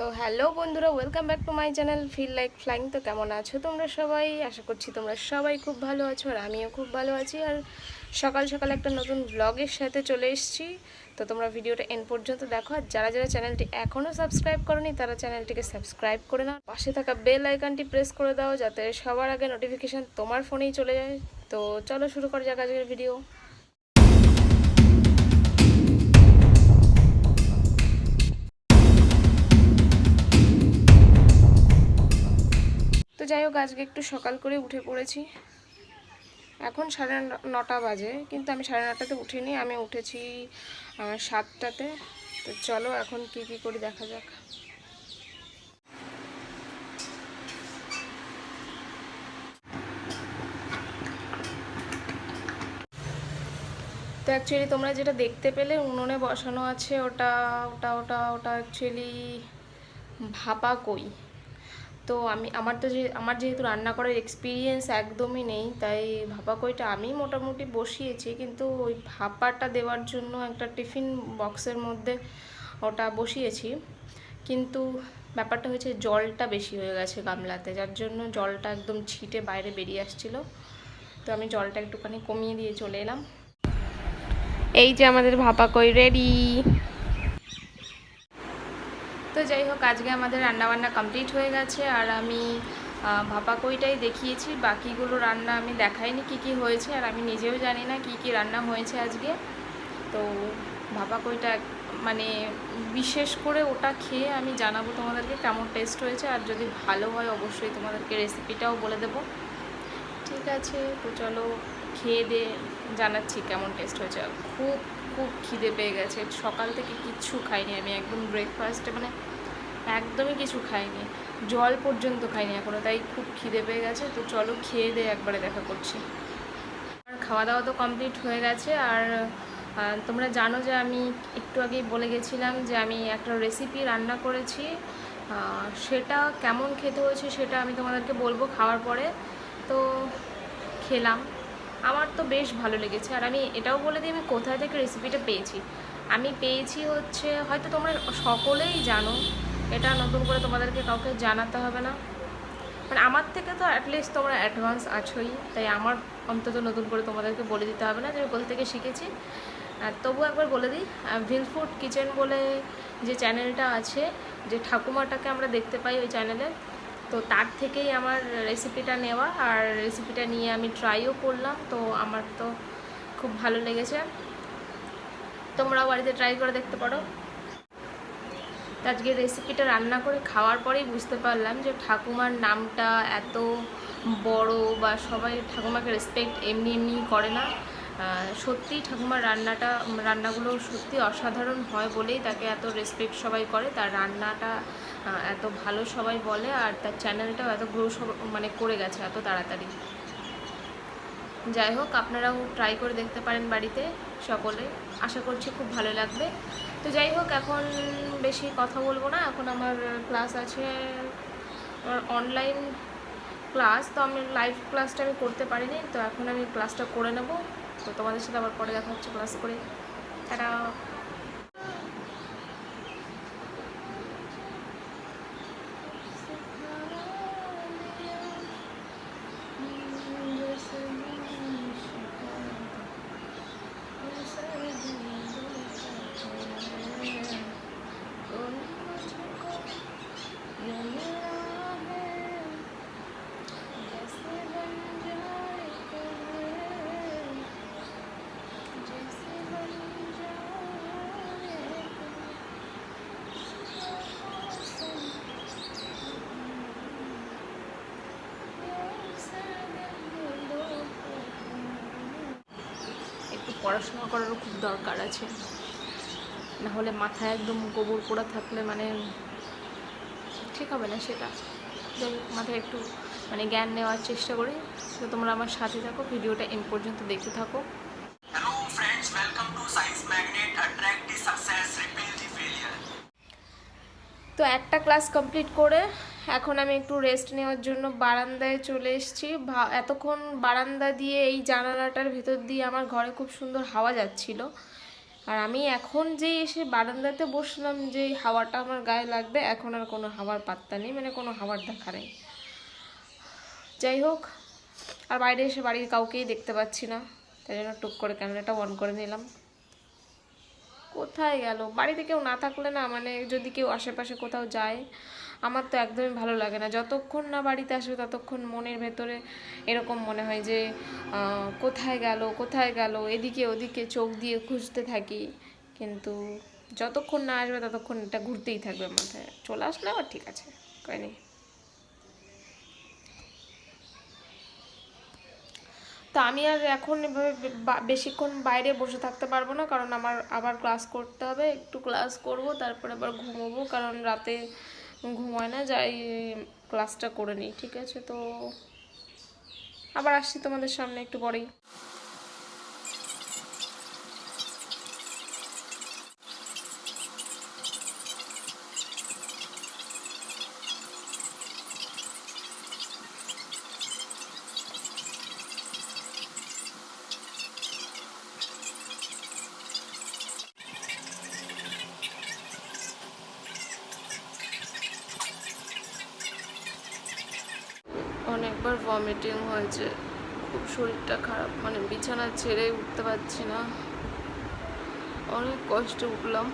তো হ্যালো বন্ধুরা, welcome back to my channel feel like flying. তো কেমন আছো তোমরা সবাই? আশা করছি তোমরা সবাই খুব ভালো আছো, আর আমিও খুব ভালো আছি। আর সকাল সকাল একটা নতুন ব্লগের সাথে চলে এসেছি। তো তোমরা ভিডিওটা এন্ড পর্যন্ত দেখো, আর যারা যারা চ্যানেলটি এখনও সাবস্ক্রাইব করোনি তারা চ্যানেলটিকে সাবস্ক্রাইব করে নাও, পাশে থাকা বেল আইকনটি প্রেস করে দাও যাতে সবার আগে নোটিফিকেশান তোমার ফোনেই চলে যায়। তো চলো শুরু করা যাক আজকের ভিডিও। তো যাই হোক, আজকে একটু সকাল করে উঠে পড়েছি। এখন 9:30 বাজে, কিন্তু আমি 9:30টাতে উঠিনি, আমি উঠেছি 7টাতে। তো চলো এখন কি কি করি দেখা যাক। তো অ্যাকচুয়ালি তোমরা যেটা দেখতে পেলে উনুনে বসানো আছে, ওটা ওটা ওটা ওটা অ্যাকচুয়ালি ভাপা কই। তো আমার যেহেতু রান্না করার এক্সপিরিয়েন্স একদমই নেই, তাই ভাপা কইটা আমি মোটামুটি বসিয়েছি, কিন্তু ওই ভাপাটা দেওয়ার জন্য একটা টিফিন বক্সের মধ্যে ওটা বসিয়েছি। কিন্তু ব্যাপারটা হয়েছে জলটা বেশি হয়ে গেছে গামলাতে, যার জন্য জলটা একদম ছিটে বাইরে বেরিয়ে আসছিলো। তো আমি জলটা একটুখানি কমিয়ে দিয়ে চলে এলাম। এই যে আমাদের ভাপা কই রেডি। তো যাই হোক, আজকে আমাদের রান্নাবান্না কমপ্লিট হয়ে গেছে, আর আমি ভাপা কইটাই দেখিয়েছি, বাকিগুলো রান্না আমি দেখাইনি কি কি হয়েছে, আর আমি নিজেও জানি না কি কি রান্না হয়েছে আজকে। তো ভাপা কইটা মানে বিশেষ করে ওটা খেয়ে আমি জানাবো তোমাদেরকে কেমন টেস্ট হয়েছে, আর যদি ভালো হয় অবশ্যই তোমাদেরকে রেসিপিটাও বলে দেবো। ঠিক আছে, তো চলো খেয়ে দিয়ে জানাচ্ছি কেমন টেস্ট হয়েছে। খুব খুব খিদে পেয়ে গেছে, সকাল থেকে কিচ্ছু খাইনি আমি, একদম ব্রেকফাস্টে মানে একদমই কিছু খাইনি, জল পর্যন্ত খাইনি এখনও, তাই খুব খিদে পেয়ে গেছে। তো চলো খেয়ে দিয়ে একবারে দেখা করছি। আর খাওয়া দাওয়া তো কমপ্লিট হয়ে গেছে। আর তোমরা জানো যে আমি একটু আগেই বলে গেছিলাম যে আমি একটা রেসিপি রান্না করেছি, সেটা কেমন খেতে হয়েছে সেটা আমি তোমাদেরকে বলবো খাওয়ার পরে। তো খেলাম, আমার তো বেশ ভালো লেগেছে। আর আমি এটাও বলে দিই আমি কোথায় থেকে রেসিপিটা পেয়েছি। আমি পেয়েছি হচ্ছে, হয়তো তোমরা সকলেই জানো, এটা নতুন করে তোমাদেরকে কাউকে জানাতে হবে না, মানে আমার থেকে তো অ্যাটলিস্ট তোমরা অ্যাডভান্স আছোই, তাই আমার অন্তত নতুন করে তোমাদেরকে বলে দিতে হবে না যে আমি কোথা থেকে শিখেছি। তবু একবার বলে দিই, ভিলফুড কিচেন বলে যে চ্যানেলটা আছে, যে ঠাকুমাটাকে আমরা দেখতে পাই ওই চ্যানেলে, তো তার থেকেই আমার রেসিপিটা নেওয়া, আর রেসিপিটা নিয়ে আমি ট্রাইও করলাম। তো আমার তো খুব ভালো লেগেছে, তোমরাও বাড়িতে ট্রাই করে দেখতে পারো। তো আজকে রেসিপিটা রান্না করে খাওয়ার পরেই বুঝতে পারলাম যে ঠাকুমার নামটা এত বড়, বা সবাই ঠাকুমাকে রেসপেক্ট এমনি এমনি করে না। সত্যি ঠাকুমার রান্নাগুলো সত্যি অসাধারণ হয় বলেই তাকে এত রেসপেক্ট সবাই করে, তার রান্নাটা এত ভালো সবাই বলে, আর তার চ্যানেলটাও এত গ্রো মানে করে গেছে এত তাড়াতাড়ি। যাই হোক, আপনারাও ট্রাই করে দেখতে পারেন বাড়িতে সকলে, আশা করছি খুব ভালো লাগবে। তো যাই হোক, এখন বেশি কথা বলবো না, এখন আমার ক্লাস আছে, অনলাইন ক্লাস। তো আমি লাইভ ক্লাসটা আমি করতে পারিনি, তো এখন আমি ক্লাসটা করে নেব। তো তোমাদের সাথে আবার পরে দেখা হচ্ছে ক্লাস করে। টাটা। পড়াশোনা করারও খুব দরকার আছে, না হলে মাথায় একদম গোবর পোড়া থাকলে মানে ঠিক হবে না সেটা। যাই হোক, মাথায় একটু মানে জ্ঞান নেওয়ার চেষ্টা করি। তো তোমরা আমার সাথে থাকো, ভিডিওটা এন্ড পর্যন্ত দেখতে থাকো। Hello friends, welcome to science magnet, attract the success, repel the failure. তো একটা ক্লাস কমপ্লিট করে এখন আমি একটু রেস্ট নেওয়ার জন্য বারান্দায় চলে এসেছি। এতক্ষণ বারান্দা দিয়ে এই জানালাটার ভেতর দিয়ে আমার ঘরে খুব সুন্দর হাওয়া যাচ্ছিল, আর আমি এখন যেই এসে বারান্দাতে বসলাম, যে হাওয়াটা আমার গায়ে লাগবে, এখন আর কোনো হাওয়ার পাত্তা নেই, মানে কোনো হাওয়ার দেখা নেই। যাই হোক, আর বাইরে এসে বাড়ির কাউকেই দেখতে পাচ্ছি না, তাই জন্য টুক করে ক্যামেরাটা অন করে নিলাম। কোথায় গেল? বাড়িতে কেউ না থাকলে না, মানে যদি কেউ আশেপাশে কোথাও যায়, আমার তো একদমই ভালো লাগে না। যতক্ষণ না বাড়িতে আসবে ততক্ষণ মনের ভেতরে এরকম মনে হয় যে কোথায় গেল কোথায় গেল, এদিকে ওদিকে চোখ দিয়ে খুঁজতে থাকি, কিন্তু যতক্ষণ না আসবে ততক্ষণ এটা ঘুরতেই থাকবে মাথায়। চলে আসলে আবার ঠিক আছে, কয় নেই। তো আমি আর এখন এভাবে বেশিক্ষণ বাইরে বসে থাকতে পারবো না, কারণ আমার আবার ক্লাস করতে হবে। একটু ক্লাস করব, তারপরে আবার ঘুমোবো, কারণ রাতে ঘুমায় না, যাই ক্লাসটা করে নিই। ঠিক আছে, তো আবার আসছি তোমাদের সামনে একটু পরেই। অনেকবার ভমিটিং হয়েছে, খুব শরীরটা খারাপ, মানে বিছানা ছেড়ে উঠতে পারছি না, অনেক কষ্টে উঠলাম।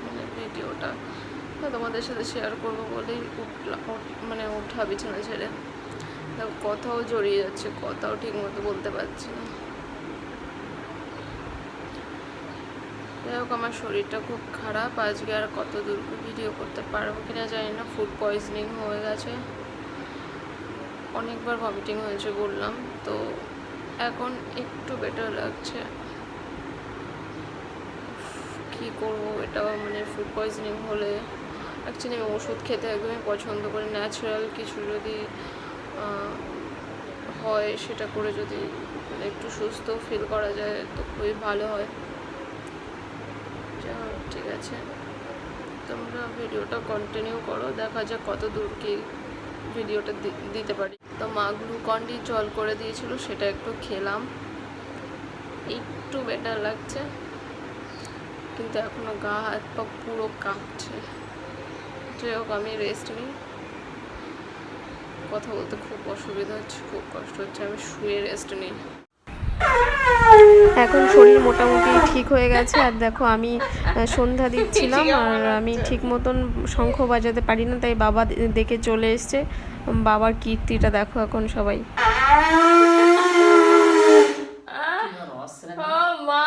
মানে ভিডিওটা তোমাদের সাথে শেয়ার করবো বলেই উঠলাম, মানে ওঠা বিছানা ছেড়ে। কথাও জড়িয়ে যাচ্ছে, কথাও ঠিক মতো বলতে পারছি না। যাই হোক, আমার শরীরটা খুব খারাপ। আজকে আর কত দূর ভিডিও করতে পারবো কিনা জানি না। ফুড পয়জনিং হয়ে গেছে, অনেকবার ভমিটিং হয়েছে বললাম, তো এখন একটু বেটার লাগছে। কি করব, এটা মানে ফুড পয়জনিং হলে অ্যাকচুয়ালি আমি ওষুধ খেতে একদমই পছন্দ করি। ন্যাচারাল কিছু যদি হয়, সেটা করে যদি মানে একটু সুস্থ ফিল করা যায় তো খুবই ভালো হয়। যা হোক, ঠিক আছে, তোমরা ভিডিওটা কন্টিনিউ করো, দেখা যাক কত দূর কি ভিডিওটা দিতে পারি। তো মা গ্লুকন-ডি জল করে দিয়েছিল, সেটা একটু খেলাম, একটু বেটার লাগছে, কিন্তু এখনও গা হাত পা পুরো কাঁপছে। যাই হোক, আমি রেস্ট নিই। কথা বলতে খুব অসুবিধা হচ্ছে, খুব কষ্ট হচ্ছে, আমি শুয়ে রেস্ট নিই। এখন শরীর মোটামুটি ঠিক হয়ে গেছে। আর দেখো, আমি সন্ধ্যা দিচ্ছিলাম, আর আমি ঠিক মতন শঙ্খ বাজাতে পারি না, তাই বাবা দেখে চলে এসছে। বাবার কীর্তিটা দেখো এখন সবাই। মা,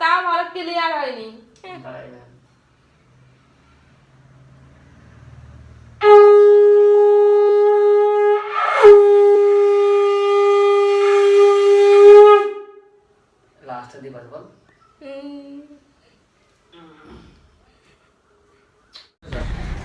তা ভালো ক্লিয়ার হয়নি।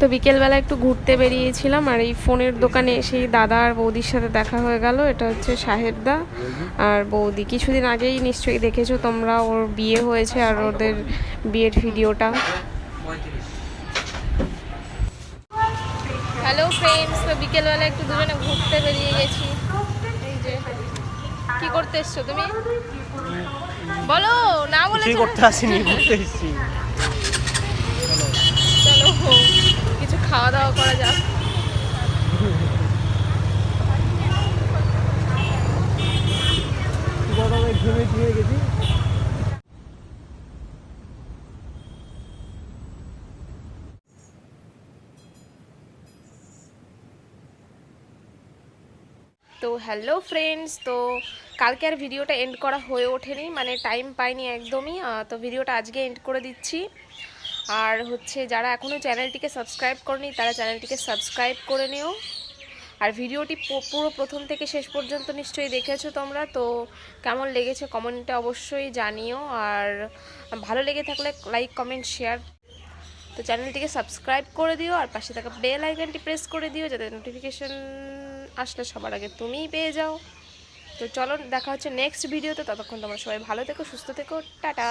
তো বিকেলবেলা একটু ঘুরতে বেরিয়েছিলাম, আর এই ফোনের দোকানে এসেই দাদা আর বৌদির সাথে দেখা হয়ে গেল। এটা হচ্ছে সাহেবদা আর বৌদি। কিছুদিন আগেই নিশ্চয়ই দেখেছো তোমরা, ওর বিয়ে হয়েছে আর ওদের বিয়ের ভিডিওটা। হ্যালো ফ্রেন্ডস, তো বিকেলবেলা একটু দুজনে ঘুরতে বেরিয়ে গেছি। এই যে, কি করতে এসছো তুমি? বলো না, বলে করতে আসিনি, ঘুরতে এসেছি। চলো কিছু খাওয়া দাওয়া করা যাক। তো হ্যালো ফ্রেন্ডস, তো কালকে আর ভিডিওটা এন্ড করা হয়ে ওঠেনি, মানে টাইম পাইনি একদমই। তো ভিডিওটা আজকে এন্ড করে দিচ্ছি। আর হচ্ছে, যারা এখনও চ্যানেলটিকে সাবস্ক্রাইব করনি তারা চ্যানেলটিকে সাবস্ক্রাইব করে নিও। আর ভিডিওটি পুরো প্রথম থেকে শেষ পর্যন্ত নিশ্চয়ই দেখেছো তোমরা, তো কেমন লেগেছে কমেন্টে অবশ্যই জানিও। আর ভালো লেগে থাকলে লাইক কমেন্ট শেয়ার। তো তো চ্যানেলটিকে সাবস্ক্রাইব করে দিও আর পাশে থাকা বেল আইকনটি প্রেস করে দিও, যাতে নোটিফিকেশন আসলে সবার আগে তুমিই পেয়ে যাও। তো চলো দেখা হচ্ছে নেক্সট ভিডিওতে, ততক্ষণ তোমরা সবাই ভালো থেকো, সুস্থ থেকো, টাটা।